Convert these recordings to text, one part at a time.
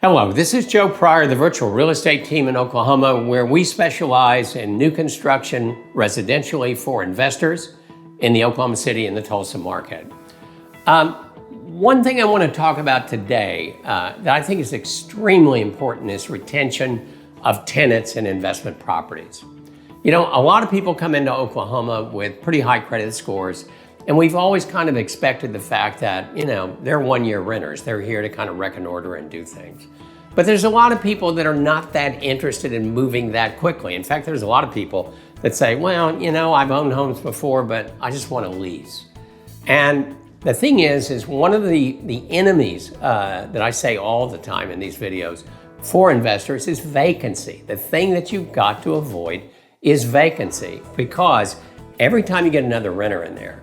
Hello, this is Joe Pryor, the virtual real estate team in Oklahoma, where we specialize in new construction residentially for investors in the Oklahoma City and the Tulsa market. One thing I want to talk about today that I think is extremely important is retention of tenants in investment properties. You know, a lot of people come into Oklahoma with pretty high credit scores, and we've always kind of expected the fact that, you know, they're one-year renters. They're here to kind of wreck an order and do things. But there's a lot of people that are not that interested in moving that quickly. In fact, there's a lot of people that say, well, you know, I've owned homes before, but I just want to lease. And the thing is one of the enemies that I say all the time in these videos for investors is vacancy. The thing that you've got to avoid is vacancy, because every time you get another renter in there,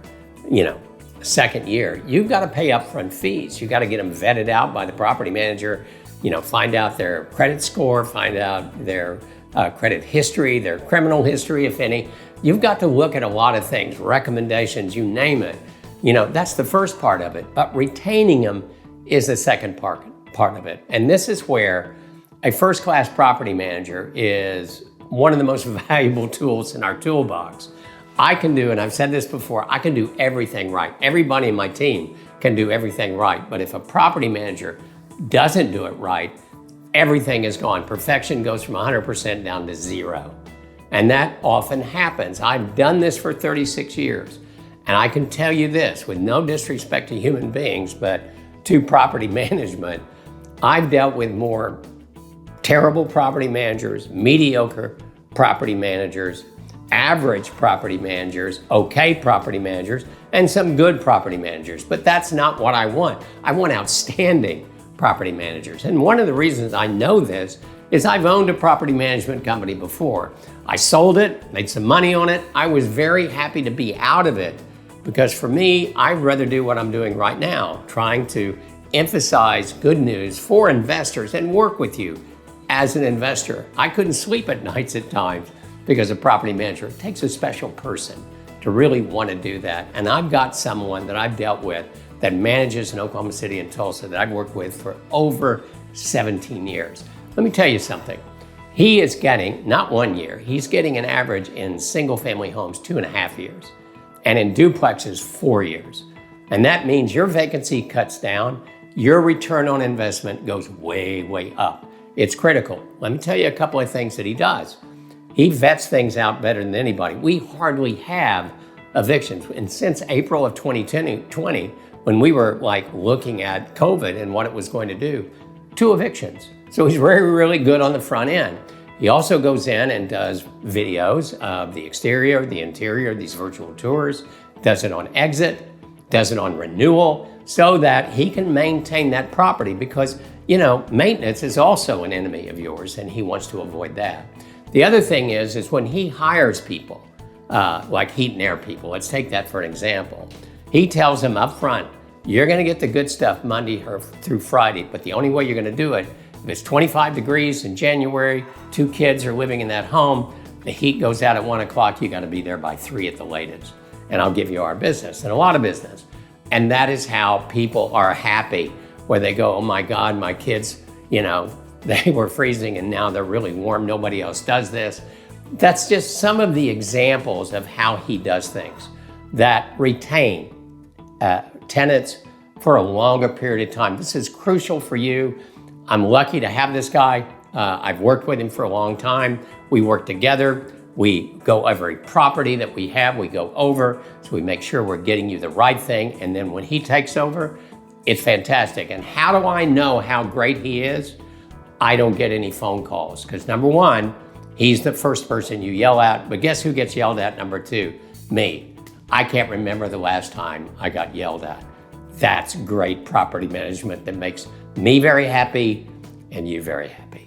you know, second year, you've got to pay upfront fees. You've got to get them vetted out by the property manager, you know, find out their credit score, find out their credit history, their criminal history, if any. You've got to look at a lot of things, recommendations, you name it. You know, that's the first part of it, but retaining them is the second part of it. And this is where a first-class property manager is one of the most valuable tools in our toolbox. I can do, and I've said this before, I can do everything right. Everybody in my team can do everything right. But if a property manager doesn't do it right, everything is gone. Perfection goes from 100% down to 0. And that often happens. I've done this for 36 years. And I can tell you this, with no disrespect to human beings, but to property management, I've dealt with more terrible property managers, mediocre property managers, average property managers, okay property managers, and some good property managers. But that's not what I want. I want outstanding property managers. And one of the reasons I know this is I've owned a property management company before. I sold it, made some money on it. I was very happy to be out of it, because for me, I'd rather do what I'm doing right now, trying to emphasize good news for investors and work with you as an investor. I couldn't sleep at nights at times because a property manager, it takes a special person to really want to do that. And I've got someone that I've dealt with that manages in Oklahoma City and Tulsa that I've worked with for over 17 years. Let me tell you something. He is getting, not 1 year, he's getting an average in single family homes 2.5 years, and in duplexes 4 years. And that means your vacancy cuts down, your return on investment goes way, way up. It's critical. Let me tell you a couple of things that he does. He vets things out better than anybody. We hardly have evictions. And since April of 2020, when we were like looking at COVID and what it was going to do, 2 evictions. So he's really, really good on the front end. He also goes in and does videos of the exterior, the interior, these virtual tours, does it on exit, does it on renewal, so that he can maintain that property, because, you know, maintenance is also an enemy of yours, and he wants to avoid that. The other thing is when he hires people, like heat and air people, let's take that for an example. He tells them up front, you're gonna get the good stuff Monday through Friday, but the only way you're gonna do it, if it's 25 degrees in January, 2 kids are living in that home, the heat goes out at 1 o'clock, you gotta be there by 3 at the latest. And I'll give you our business, and a lot of business. And that is how people are happy, where they go, oh my God, my kids, you know, they were freezing and now they're really warm, nobody else does this. That's just some of the examples of how he does things that retain tenants for a longer period of time. This is crucial for you. I'm lucky to have this guy. I've worked with him for a long time. We work together. We go every property that we have, we go over, so we make sure we're getting you the right thing. And then when he takes over, it's fantastic. And how do I know how great he is? I don't get any phone calls, because number one, he's the first person you yell at, but guess who gets yelled at number 2? Me. I can't remember the last time I got yelled at. That's great property management that makes me very happy and you very happy.